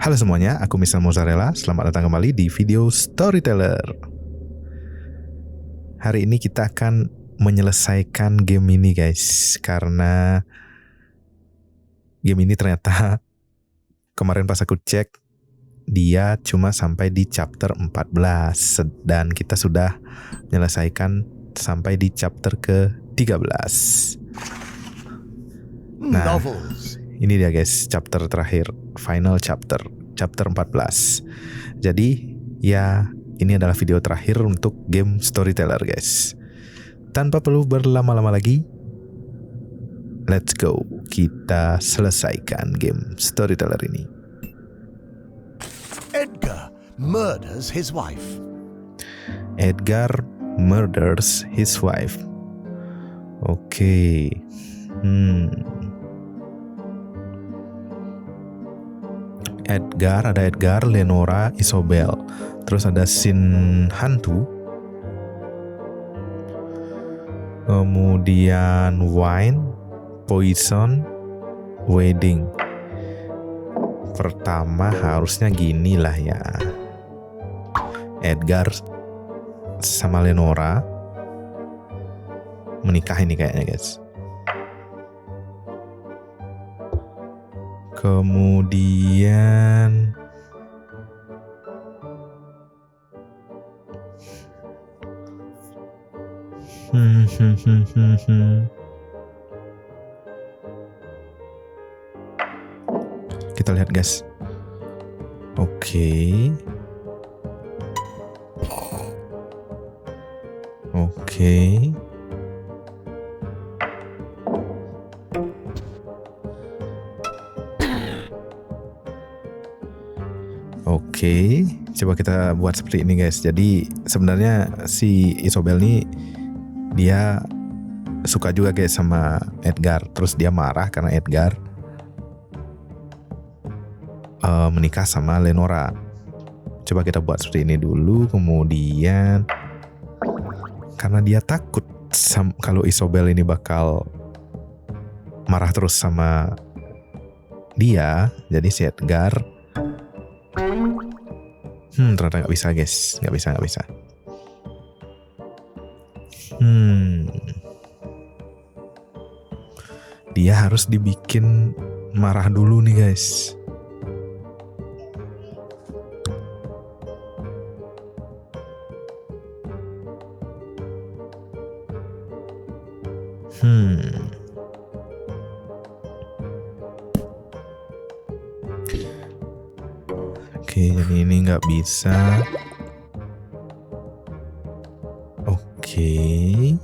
Halo semuanya, aku Mr. Mozzarella. Selamat datang kembali di video Storyteller. Hari ini kita akan menyelesaikan game ini guys, karena game ini ternyata kemarin pas aku cek dia cuma sampai di chapter 14 dan kita sudah menyelesaikan sampai di chapter ke-13. Nah, ini dia guys, chapter terakhir, final chapter 14. Jadi ya ini adalah video terakhir untuk game Storyteller guys. Tanpa perlu berlama-lama lagi, let's go, kita selesaikan game Storyteller ini. Edgar murders his wife. Edgar murders his wife. Oke. Ada Edgar, Lenora, Isobel. Terus ada scene hantu. Kemudian wine, poison, wedding. Pertama harusnya gini lah ya. Edgar sama Lenora menikah ini kayaknya guys. Kemudian kita lihat guys. Oke. Oke, coba kita buat seperti ini guys. Jadi sebenarnya si Isobel nih dia suka juga guys sama Edgar. Terus dia marah karena Edgar menikah sama Lenora. Coba kita buat seperti ini dulu. Kemudian karena dia takut kalau Isobel ini bakal marah terus sama dia, jadi si Edgar ternyata nggak bisa guys, nggak bisa. Dia harus dibikin marah dulu nih guys. Oke, jadi ini nggak bisa. Oke.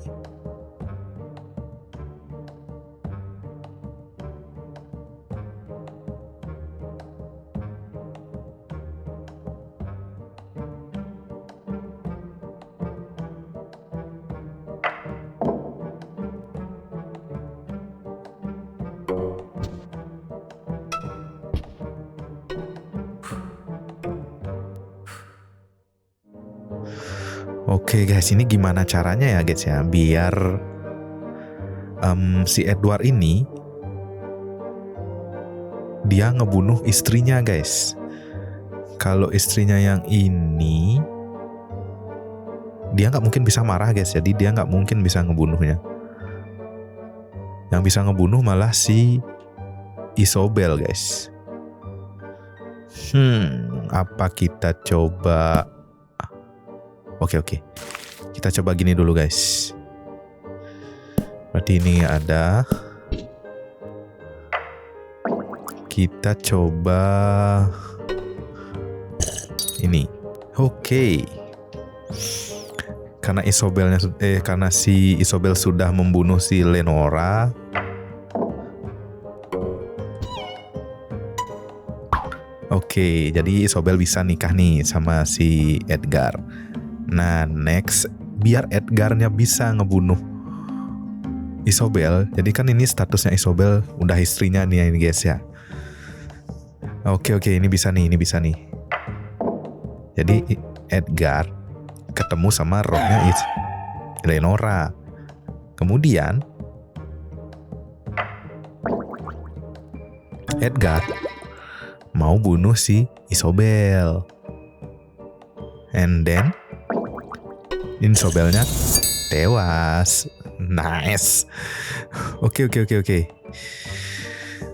Oke guys, ini gimana caranya ya guys ya, biar si Edward ini dia ngebunuh istrinya guys. Kalau istrinya yang ini dia nggak mungkin bisa marah guys, jadi dia nggak mungkin bisa ngebunuhnya. Yang bisa ngebunuh malah si Isobel guys. Apa kita coba? Oke. Kita coba gini dulu guys. Berarti ini ada. Kita coba ini. Oke. Karena si Isobel sudah membunuh si Lenora. Oke, jadi Isobel bisa nikah nih sama si Edgar. Nah, next, biar Edgarnya bisa ngebunuh Isobel. Jadi kan ini statusnya Isobel udah istrinya nih ini guys ya. Oke, ini bisa nih. Jadi Edgar ketemu sama rohnya Lenora. Kemudian Edgar mau bunuh si Isobel. And then Isobelnya tewas. Nice. Oke.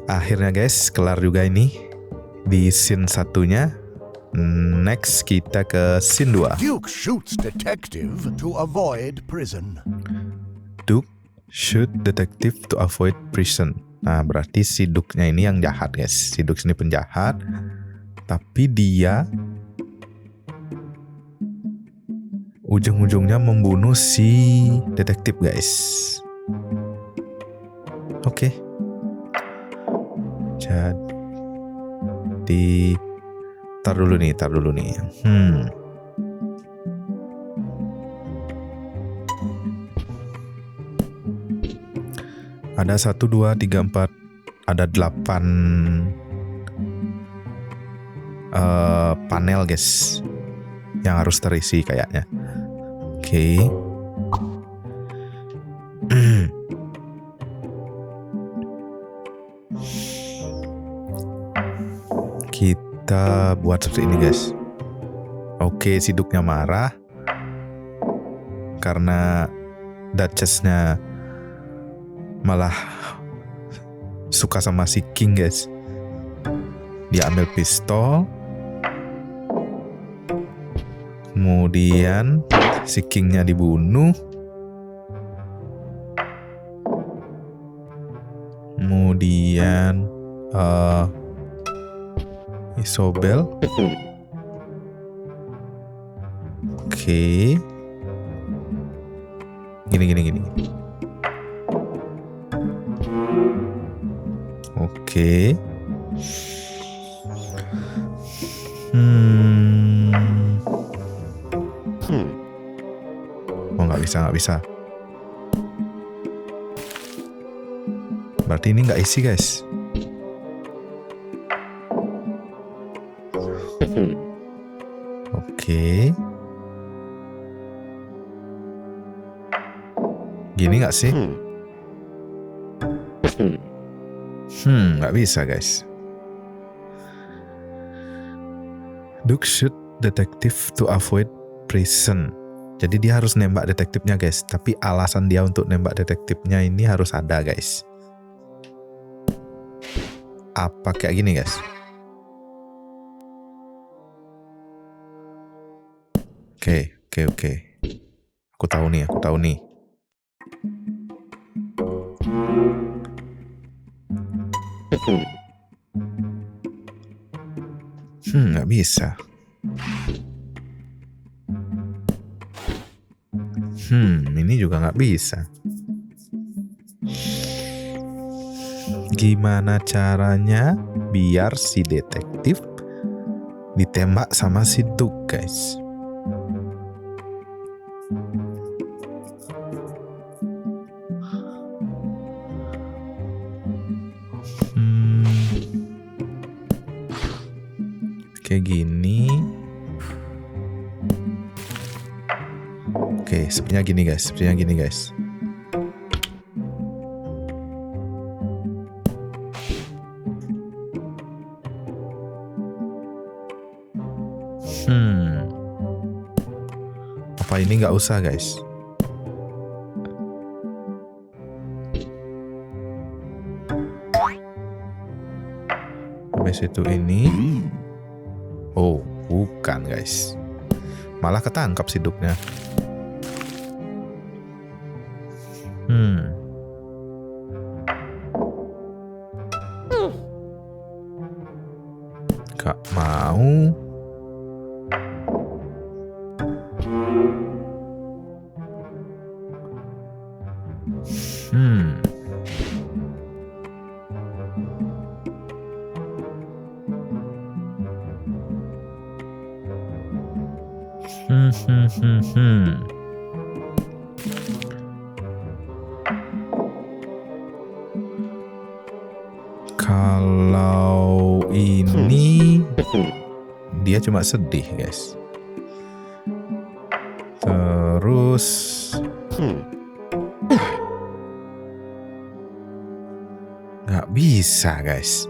Akhirnya guys, kelar juga ini di scene satunya. Next kita ke scene 2. Duke shoots detective to avoid prison. Duke shoot detective to avoid prison. Nah, berarti si Duke-nya ini yang jahat guys. Si Duke ini penjahat, tapi dia ujung-ujungnya membunuh si detektif guys. Oke. Jadi tar dulu nih. Ada 1, 2, 3, 4, ada 8 panel guys yang harus terisi kayaknya. Oke. Kita buat seperti ini guys. Oke, si Duke-nya marah karena Duchess-nya malah suka sama si King guys. Dia ambil pistol, kemudian si King-nya dibunuh, kemudian Isobel. Oke. Gini. Oke. Oh, nggak bisa. Berarti ini nggak isi guys. Oke. Gini nggak sih? Nggak bisa guys. Duke shoot detective to avoid prison. Jadi dia harus nembak detektifnya guys. Tapi alasan dia untuk nembak detektifnya ini harus ada guys. Apa kayak gini guys? Oke. Aku tahu nih. Nggak bisa. Ini juga nggak bisa. Gimana caranya biar si detektif ditembak sama si Duke guys? Kayak gini. Oke, sepertinya gini guys. Apa ini nggak usah guys? Habis itu ini. Oh, bukan guys. Malah ketangkap si Duke-nya. Gak mau. Kalau ini dia cuma sedih guys. Terus nggak bisa guys.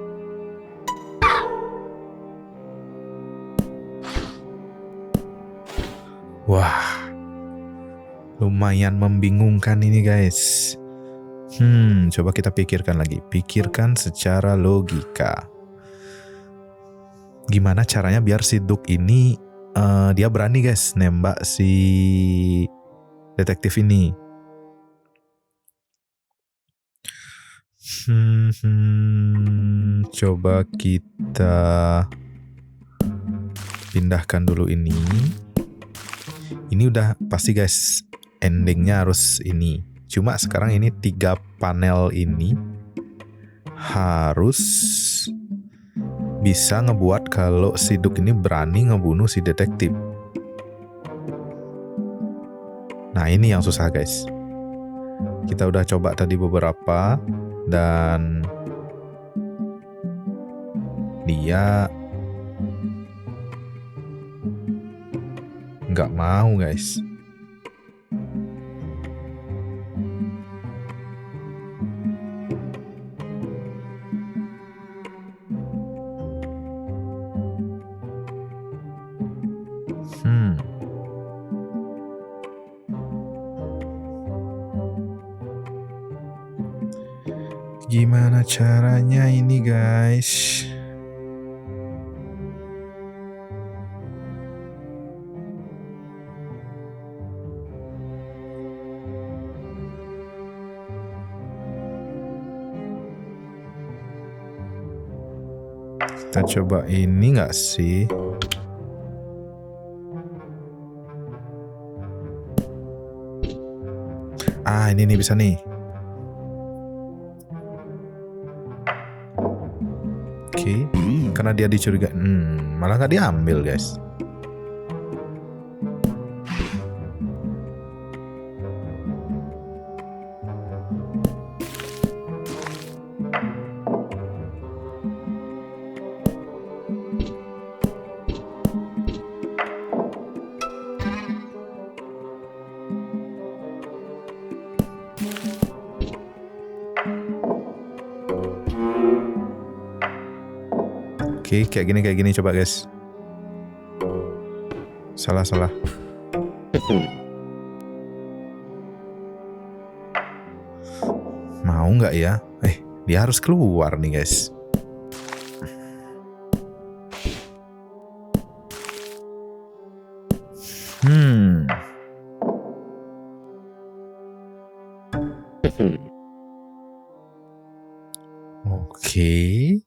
Wah, lumayan membingungkan ini guys. Coba kita pikirkan lagi. Pikirkan secara logika. Gimana caranya biar si Duke ini dia berani guys nembak si detektif ini. Coba kita pindahkan dulu ini. Ini udah pasti guys, endingnya harus ini. Cuma sekarang ini 3 panel ini harus bisa ngebuat kalau si Duke ini berani ngebunuh si detektif. Nah ini yang susah guys. Kita udah coba tadi beberapa dan dia nggak mau guys. Gimana caranya ini guys? Kita coba ini nggak sih? Ini nih bisa nih. Oke, karena dia dicurigai, malah nggak diambil guys. Oke, kayak gini coba guys. Salah. Mau nggak ya? Dia harus keluar nih guys. Oke.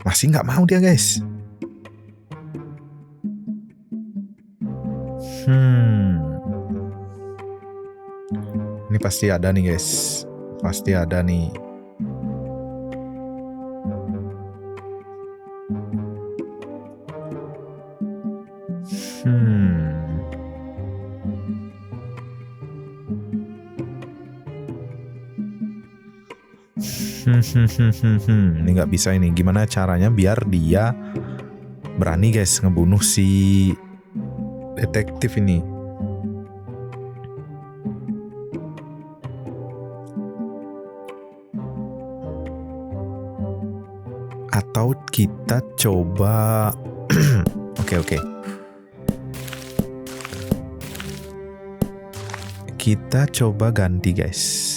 Masih nggak mau dia guys. Ini pasti ada nih guys. Pasti ada nih. Ini nggak bisa ini. Gimana caranya biar dia berani guys ngebunuh si detektif ini? Atau kita coba Oke. Kita coba ganti guys.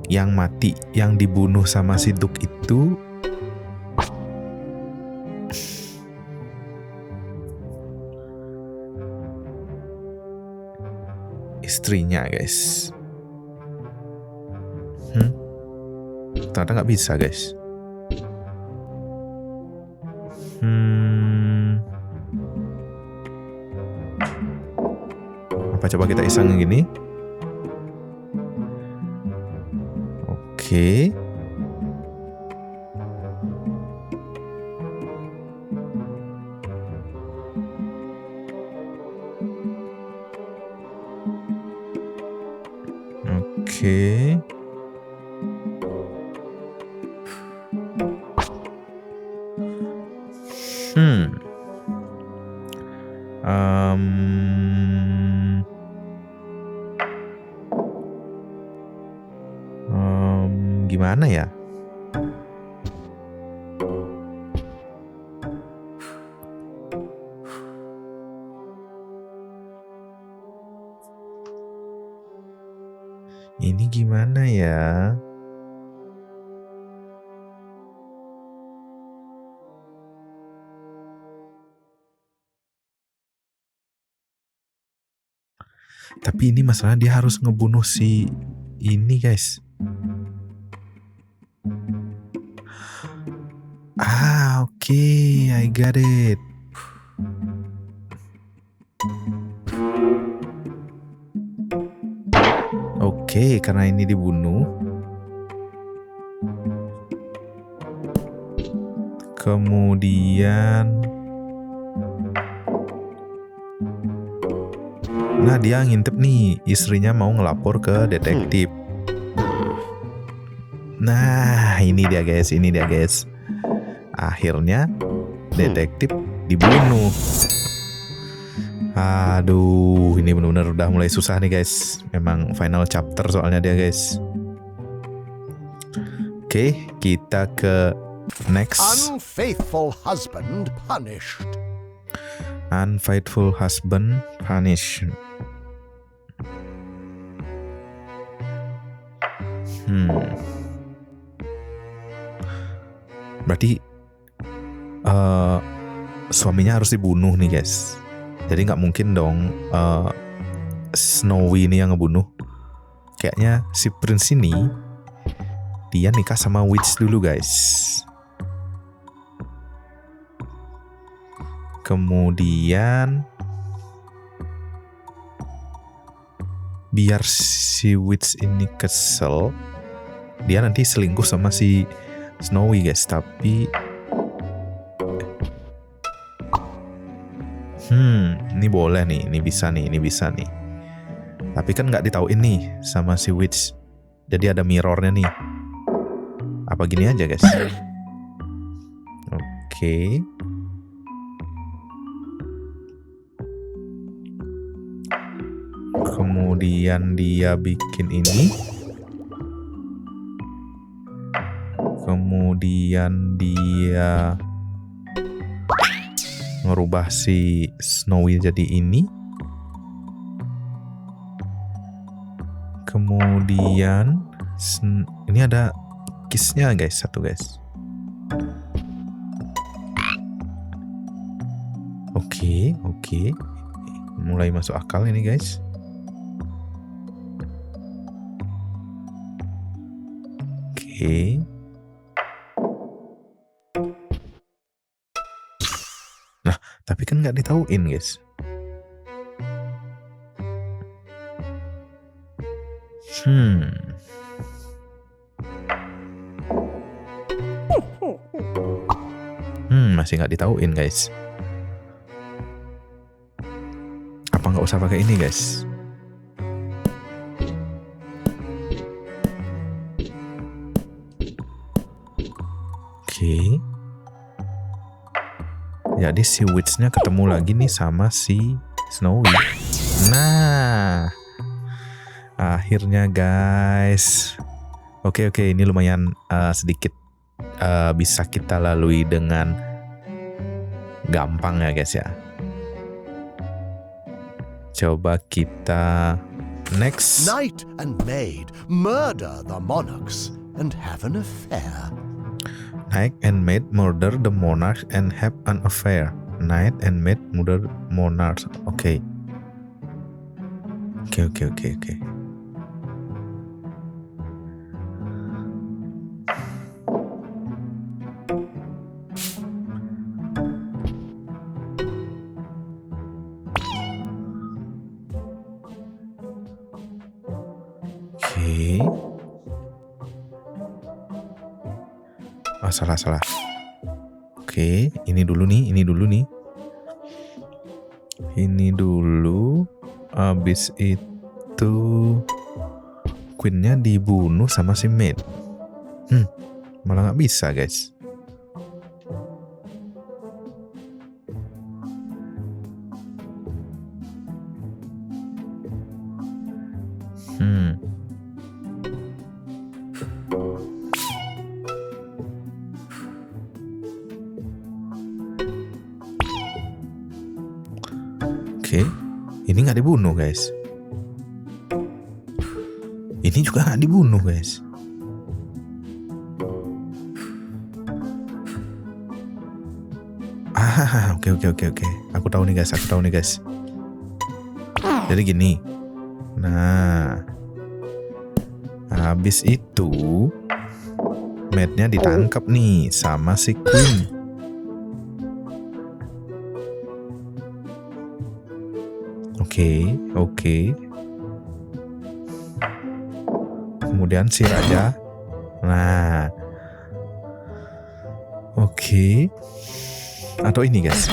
Yang mati, yang dibunuh sama si Duke itu istrinya guys. Ternyata nggak bisa guys. Apa coba kita iseng gini? Oke. Gimana ya? Ini gimana ya? Tapi ini masalah dia harus ngebunuh si ini guys. Oke, I got it. Oke, karena ini dibunuh. Kemudian nah dia ngintip nih, istrinya mau ngelapor ke detektif. Nah ini dia guys. Akhirnya detektif dibunuh. Aduh, ini benar-benar udah mulai susah nih guys. Memang final chapter soalnya dia guys. Oke, kita ke next. Unfaithful husband punished. Unfaithful husband punished. Berarti suaminya harus dibunuh nih guys. Jadi nggak mungkin dong Snowy ini yang ngebunuh. Kayaknya si Prince ini dia nikah sama witch dulu guys. Kemudian biar si witch ini kesel, dia nanti selingkuh sama si Snowy guys. Tapi ini boleh nih, ini bisa nih. Tapi kan nggak ditauin nih sama si witch. Jadi ada mirrornya nih. Apa gini aja guys? Oke. Kemudian dia bikin ini. Kemudian dia ngerubah si Snowy jadi ini. Kemudian ini ada kissnya guys, satu guys. Oke. Mulai masuk akal ini guys. Oke. Nah, tapi kan nggak ditauin guys. Masih nggak ditauin guys. Apa nggak usah pakai ini guys? Oke. Jadi si witch-nya ketemu lagi nih sama si Snowy. Nah, akhirnya guys. Oke, ini lumayan sedikit bisa kita lalui dengan gampang ya guys ya. Coba kita next. Knight and maid murder the monarchs and have an affair. Knight and maid murder the monarch and have an affair. Knight and maid murder monarchs. Oke. Salah. Oke, ini dulu nih. Ini dulu. Abis itu Queen-nya dibunuh sama si maid. Malah nggak bisa guys. Oke. Ini nggak dibunuh guys. Ini juga nggak dibunuh guys. Oke. Aku tahu nih guys. Jadi gini. Nah, habis itu Matt-nya ditangkap nih sama si Queen. Oke. Kemudian si raja. Nah, oke. Atau ini guys.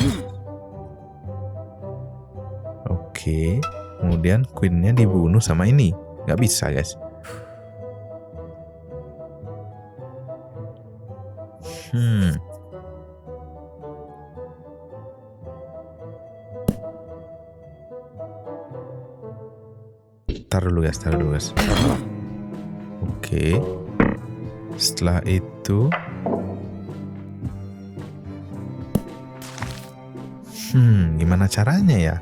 Oke. Kemudian Queen-nya dibunuh sama ini. Gak bisa guys. Taruh dulu guys. Oke. Setelah itu gimana caranya ya?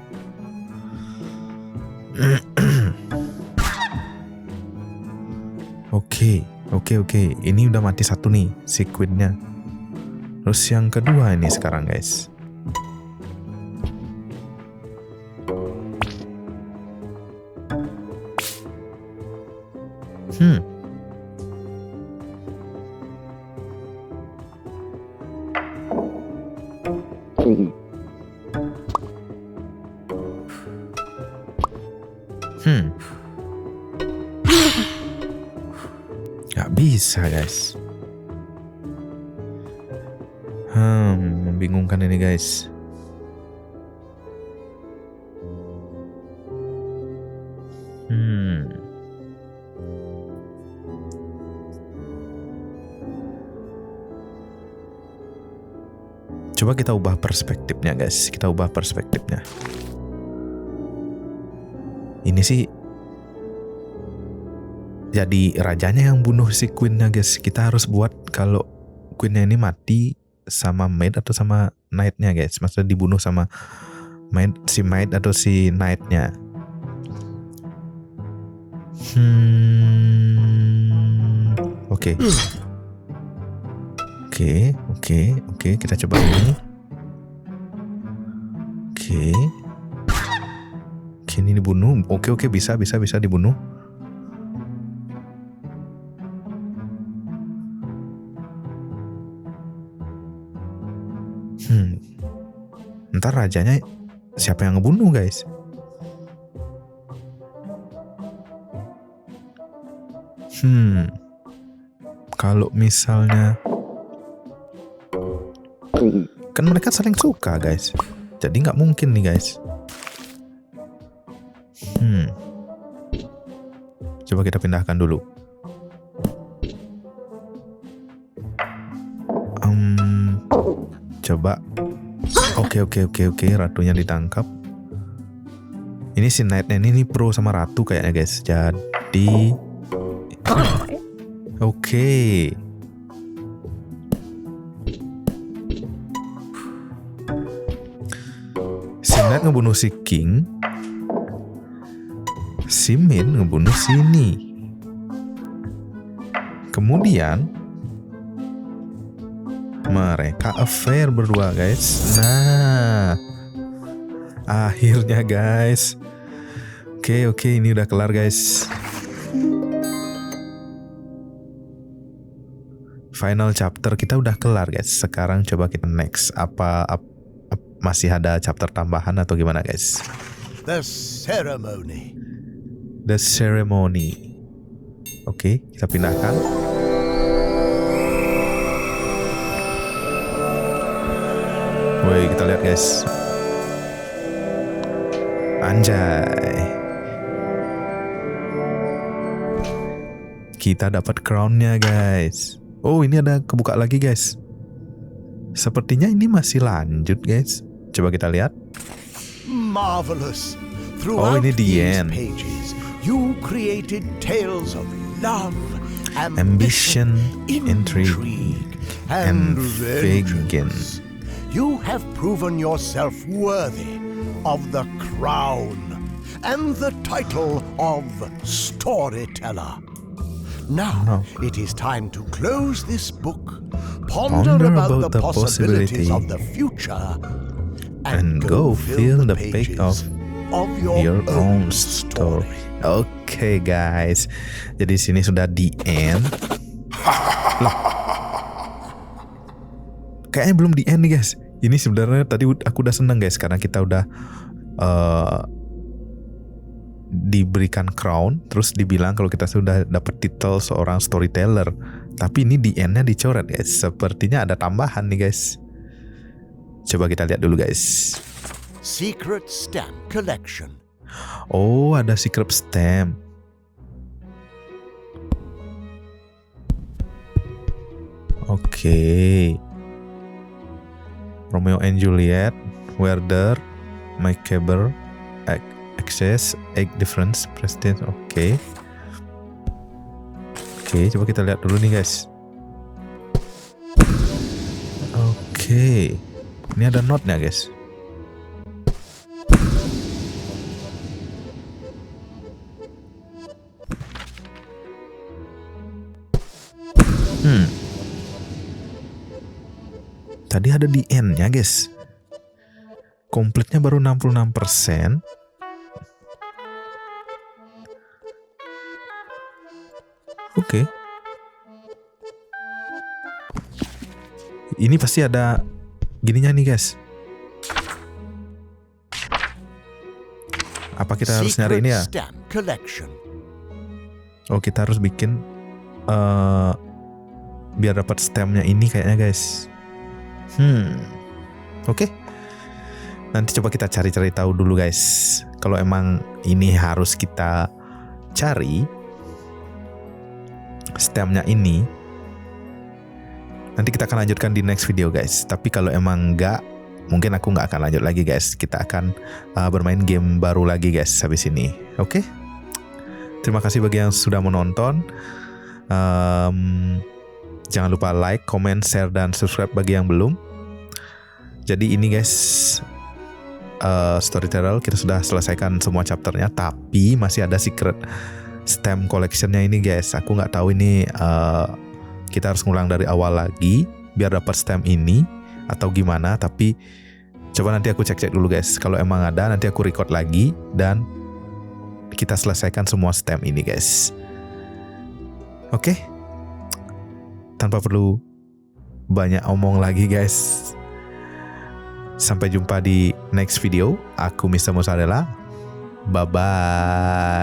Oke. Ini udah mati satu nih si Queen-nya. Terus yang kedua ini sekarang guys. Gak bisa guys. Membingungkan ini guys. Coba kita ubah perspektifnya guys. Ini sih jadi rajanya yang bunuh si Queen-nya guys. Kita harus buat kalau Queen-nya ini mati sama Maid atau sama Knight-nya guys. Maksudnya dibunuh sama si Maid atau si Knight-nya. Oke. Kita coba ini. Oke, ini dibunuh. Oke, bisa dibunuh. Ntar rajanya siapa yang ngebunuh guys? Kalau misalnya kan mereka saling suka guys, jadi nggak mungkin nih guys. Coba kita pindahkan dulu. Coba. Oke, ratunya ditangkap. Ini si Knight-nya ini pro sama ratu kayaknya guys. Jadi oke. Si Knight ngebunuh si King. Si Min ngebunuh sini. Kemudian mereka affair berdua guys. Nah, akhirnya guys. Oke, ini udah kelar guys. Final chapter kita udah kelar guys. Sekarang coba kita next. Apa masih ada chapter tambahan atau gimana guys? The ceremony. Oke, kita pindahkan. Woi, kita lihat guys. Anjay. Kita dapat crown-nya guys. Oh, ini ada kebuka lagi guys. Sepertinya ini masih lanjut guys. Coba kita lihat. Marvelous. Oh, ini the end. Pages, you created tales of love, ambition, intrigue, and vengeance. You have proven yourself worthy of the crown and the title of storyteller. Now it is time to close this book, ponder about the possibilities of the future, and go fill the page of your own story. Oke guys, jadi sini sudah di end. Loh. Kayaknya belum di end nih guys. Ini sebenarnya tadi aku udah seneng guys karena kita udah diberikan crown, terus dibilang kalau kita sudah dapat titel seorang storyteller. Tapi ini di end-nya dicoret guys. Sepertinya ada tambahan nih guys. Coba kita lihat dulu guys. Secret Stamp Collection. Oh, ada secret stamp. Oke. Romeo and Juliet, Werder, Macabre, Access, Egg Difference, President. Oke, coba kita lihat dulu nih guys. Oke, ini ada note-nya guys. Tadi ada di end-nya guys. Komplitnya baru 66%. Oke. Ini pasti ada gininya nih guys. Apa kita harus nyari ini ya? Oh, kita harus bikin biar dapat stampnya ini kayaknya guys. Oke. Nanti coba kita cari-cari tahu dulu guys. Kalau emang ini harus kita cari stampnya ini, nanti kita akan lanjutkan di next video guys. Tapi kalau emang enggak, mungkin aku nggak akan lanjut lagi guys. Kita akan bermain game baru lagi guys habis ini. Oke. Terima kasih bagi yang sudah menonton. Jangan lupa like, comment, share, dan subscribe bagi yang belum. Jadi ini guys, Storyteller kita sudah selesaikan semua chapternya, tapi masih ada secret stamp collectionnya ini guys. Aku nggak tahu ini kita harus ngulang dari awal lagi biar dapat stamp ini atau gimana. Tapi coba nanti aku cek-cek dulu guys. Kalau emang ada, nanti aku record lagi dan kita selesaikan semua stamp ini guys. Oke. Tanpa perlu banyak omong lagi guys. Sampai jumpa di next video. Aku Mr. Mozzarella. Bye-bye.